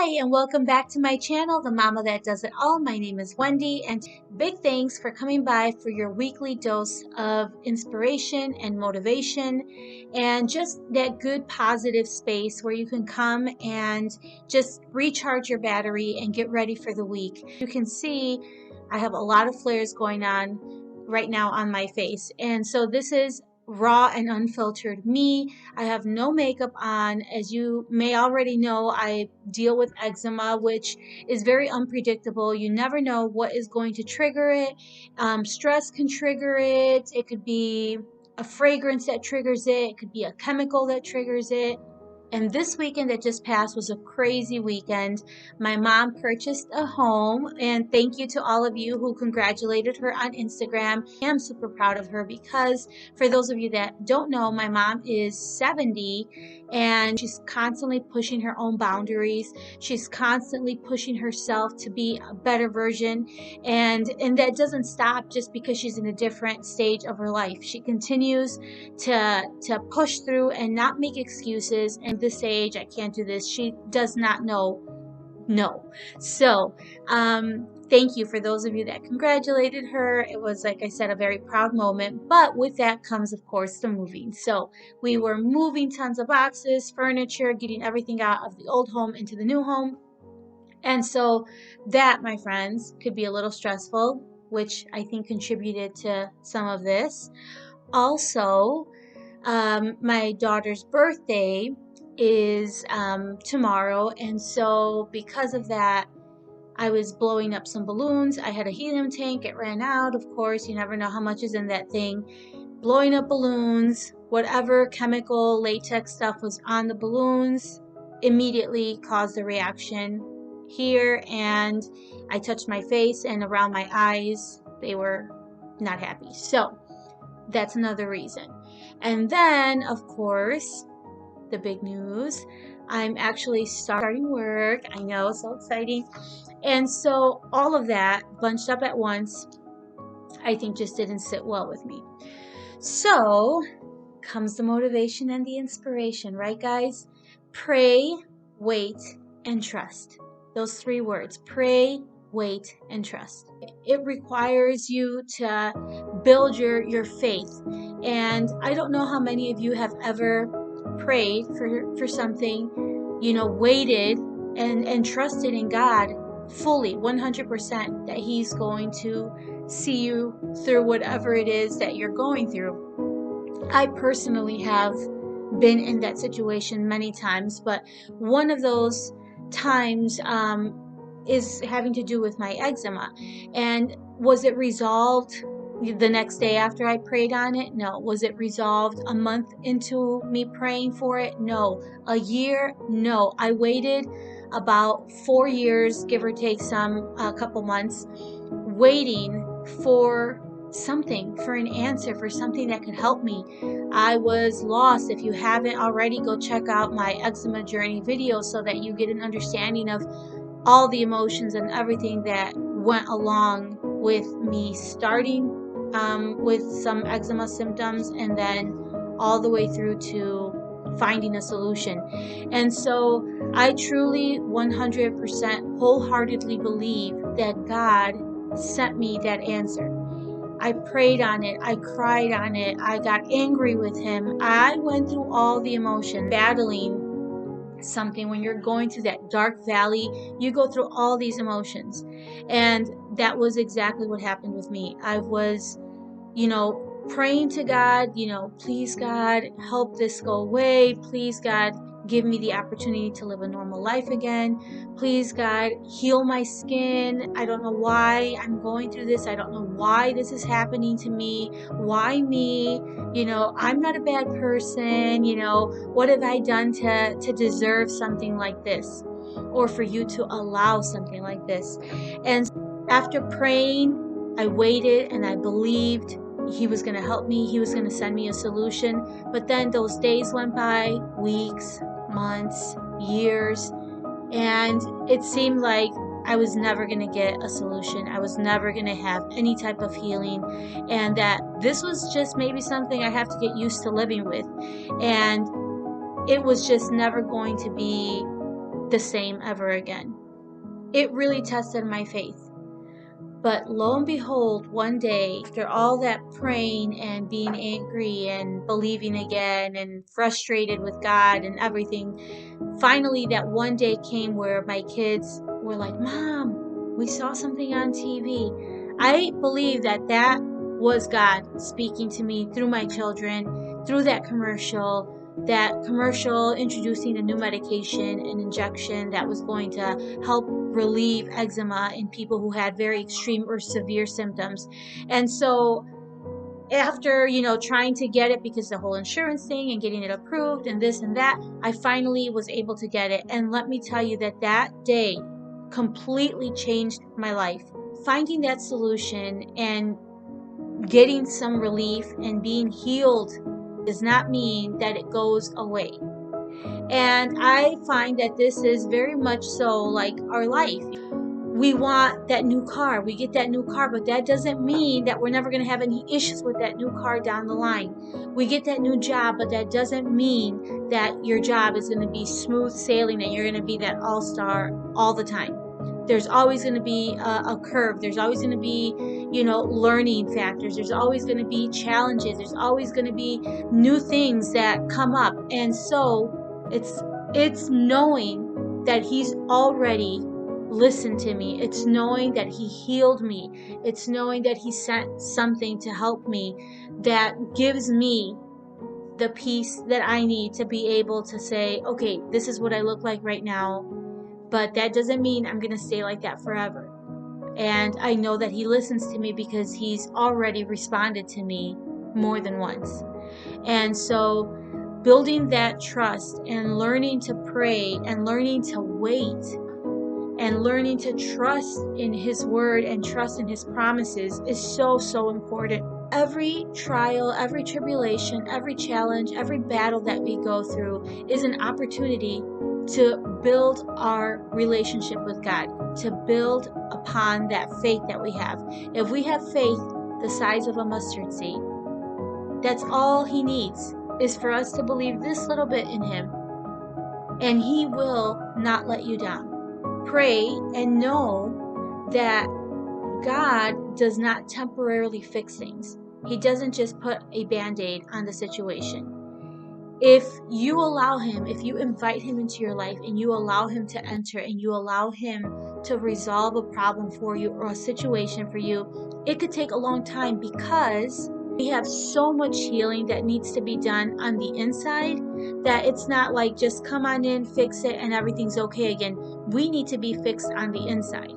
Hi, and welcome back to my channel, The Mama That Does It All. My name is Wendy, and big thanks for coming by for your weekly dose of inspiration and motivation, and just that good positive space where you can come and just recharge your battery and get ready for the week. You can see I have a lot of flares going on right now on my face, and so this is raw and unfiltered me. I have no makeup on. As you may already know, I deal with eczema, which is very unpredictable. You never know what is going to trigger it. Stress can trigger it. It could be a fragrance that triggers it. It could be a chemical that triggers it. And this weekend that just passed was a crazy weekend. My mom purchased a home, and thank you to all of you who congratulated her on Instagram. I am super proud of her because, for those of you that don't know, my mom is 70 and she's constantly pushing her own boundaries. She's constantly pushing herself to be a better version, and that doesn't stop just because she's in a different stage of her life. She continues to push through and not make excuses. And this age, I can't do this. She does not know no. So thank you for those of you that congratulated her. It was, like I said, a very proud moment. But with that comes, of course, the moving. So we were moving tons of boxes, furniture, getting everything out of the old home into the new home. And so that, my friends, could be a little stressful, which I think contributed to some of this. Also, my daughter's birthday is tomorrow, and so because of that, I was blowing up some balloons. I had a helium tank. It ran out. Of course, you never know how much is in that thing. Blowing up balloons, whatever chemical latex stuff was on the balloons immediately caused a reaction here, and I touched my face and around my eyes. They were not happy. So that's another reason. And then, of course, the big news, I'm actually starting work. I know, so exciting. And so all of that bunched up at once, I think just didn't sit well with me. So comes the motivation and the inspiration, right, guys? Pray, wait, and trust. Those three words: pray, wait, and trust. It requires you to build your faith. And I don't know how many of you have ever prayed for something, waited and trusted in God fully, 100%, that He's going to see you through whatever it is that you're going through. I personally have been in that situation many times, but one of those times is having to do with my eczema. And was it resolved the next day after I prayed on it? No. Was it resolved a month into me praying for it? No. A year? No. I waited about 4 years, give or take a couple months, waiting for something, for an answer, for something that could help me. I was lost. If you haven't already, go check out my eczema journey video so that you get an understanding of all the emotions and everything that went along with me starting with some eczema symptoms, and then all the way through to finding a solution. And so I truly 100% wholeheartedly believe that God sent me that answer. I prayed on it. I cried on it. I got angry with Him. I went through all the emotion, battling something. When you're going through that dark valley, you go through all these emotions. And that was exactly what happened with me. I was, praying to God, please God, help this go away. Please God, give me the opportunity to live a normal life again. Please God, heal my skin. I don't know why I'm going through this. I don't know why this is happening to me. Why me? I'm not a bad person. What have I done to deserve something like this, or for you to allow something like this? And after praying, I waited and I believed He was going to help me. He was going to send me a solution. But then those days went by, weeks, months, years, and it seemed like I was never going to get a solution. I was never going to have any type of healing, and that this was just maybe something I have to get used to living with. And it was just never going to be the same ever again. It really tested my faith. But lo and behold, one day, after all that praying and being angry and believing again and frustrated with God and everything, finally that one day came where my kids were like, "Mom, we saw something on TV." I believe that that was God speaking to me through my children, through that commercial introducing a new medication, an injection that was going to help relieve eczema in people who had very extreme or severe symptoms. And so after, trying to get it because the whole insurance thing and getting it approved and this and that, I finally was able to get it. And let me tell you that that day completely changed my life. Finding that solution and getting some relief and being healed does not mean that it goes away. And I find that this is very much so like our life. We want that new car, we get that new car, but that doesn't mean that we're never going to have any issues with that new car down the line. We get that new job, but that doesn't mean that your job is going to be smooth sailing and you're going to be that all-star all the time. There's always going to be a curve. There's always going to be, learning factors. There's always going to be challenges. There's always going to be new things that come up. And so it's knowing that He's already listened to me. It's knowing that He healed me. It's knowing that He sent something to help me that gives me the peace that I need to be able to say, okay, this is what I look like right now, but that doesn't mean I'm going to stay like that forever. And I know that He listens to me because He's already responded to me more than once. And so building that trust and learning to pray and learning to wait and learning to trust in His word and trust in His promises is so, so important. Every trial, every tribulation, every challenge, every battle that we go through is an opportunity to build our relationship with God, to build upon that faith that we have. If we have faith the size of a mustard seed, that's all He needs, is for us to believe this little bit in Him, and He will not let you down. Pray and know that God does not temporarily fix things. He doesn't just put a band-aid on the situation. If you allow Him, if you invite Him into your life and you allow Him to enter and you allow Him to resolve a problem for you or a situation for you, it could take a long time because we have so much healing that needs to be done on the inside that it's not like just come on in, fix it, and everything's okay again. We need to be fixed on the inside.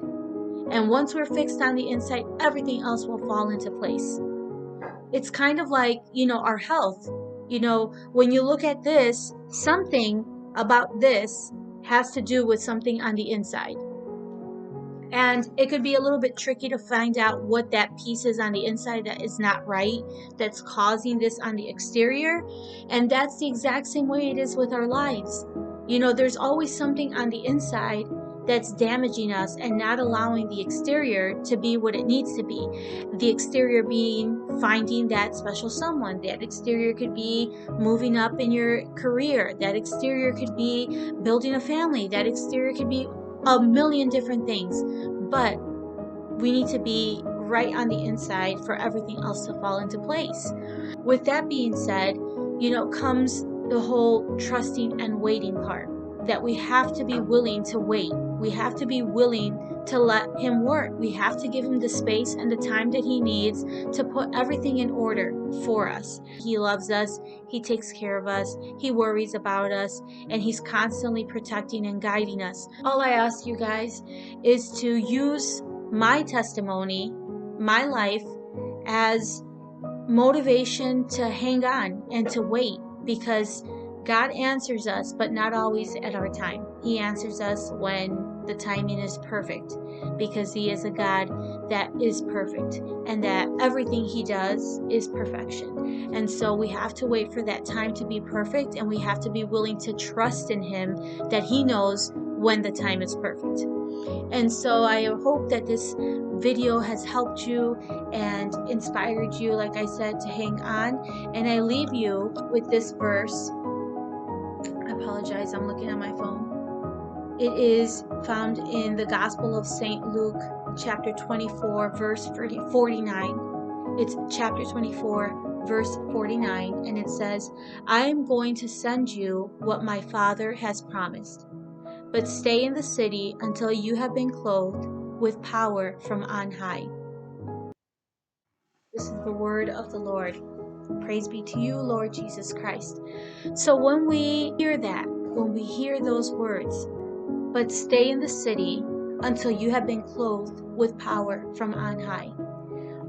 And once we're fixed on the inside, everything else will fall into place. It's kind of like, our health. When you look at this, something about this has to do with something on the inside. And it could be a little bit tricky to find out what that piece is on the inside that is not right, that's causing this on the exterior. And that's the exact same way it is with our lives. There's always something on the inside that's damaging us and not allowing the exterior to be what it needs to be. The exterior being finding that special someone. That exterior could be moving up in your career. That exterior could be building a family. That exterior could be a million different things. But we need to be right on the inside for everything else to fall into place. With that being said, comes the whole trusting and waiting part. That we have to be willing to wait. We have to be willing to let Him work. We have to give Him the space and the time that He needs to put everything in order for us. He loves us. He takes care of us. He worries about us. And He's constantly protecting and guiding us. All I ask you guys is to use my testimony, my life, as motivation to hang on and to wait, because God answers us, but not always at our time. He answers us when the timing is perfect, because He is a God that is perfect and that everything He does is perfection. And so we have to wait for that time to be perfect, and we have to be willing to trust in Him that He knows when the time is perfect. And so I hope that this video has helped you and inspired you, like I said, to hang on. And I leave you with this verse. I apologize, I'm looking at my phone. It is found in the Gospel of St. Luke, chapter 24, verse 49. It's chapter 24, verse 49, and it says, I am going to send you what my Father has promised, but stay in the city until you have been clothed with power from on high. This is the word of the Lord. Praise be to you, Lord Jesus Christ. So when we hear that, when we hear those words, but stay in the city until you have been clothed with power from on high.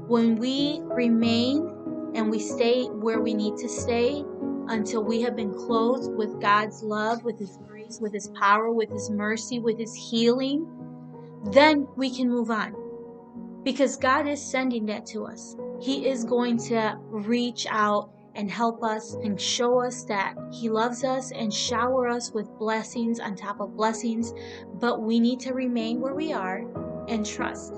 When we remain and we stay where we need to stay until we have been clothed with God's love, with His grace, with His power, with His mercy, with His healing, then we can move on. Because God is sending that to us. He is going to reach out and help us and show us that He loves us and shower us with blessings on top of blessings. But we need to remain where we are and trust.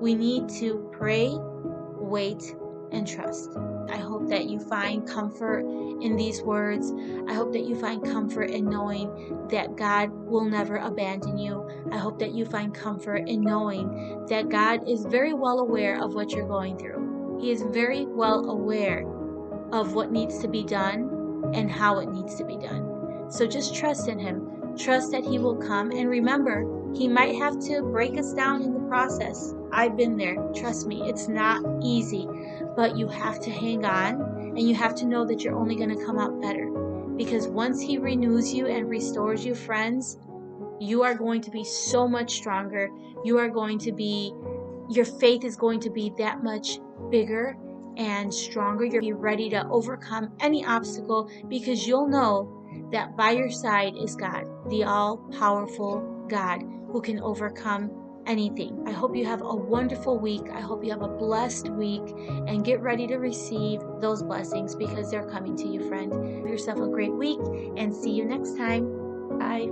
We need to pray, wait, and trust. I hope that you find comfort in these words. I hope that you find comfort in knowing that God will never abandon you. I hope that you find comfort in knowing that God is very well aware of what you're going through. He is very well aware of what needs to be done and how it needs to be done. So just trust in Him. Trust that He will come. And remember, He might have to break us down in the process. I've been there. Trust me, it's not easy. But you have to hang on, and you have to know that you're only going to come out better. Because once He renews you and restores you, friends, you are going to be so much stronger. Your faith is going to be that much bigger and stronger. You'll be ready to overcome any obstacle because you'll know that by your side is God, the all-powerful God who can overcome anything. I hope you have a wonderful week. I hope you have a blessed week, and get ready to receive those blessings because they're coming to you, friend. Have yourself a great week, and see you next time. Bye.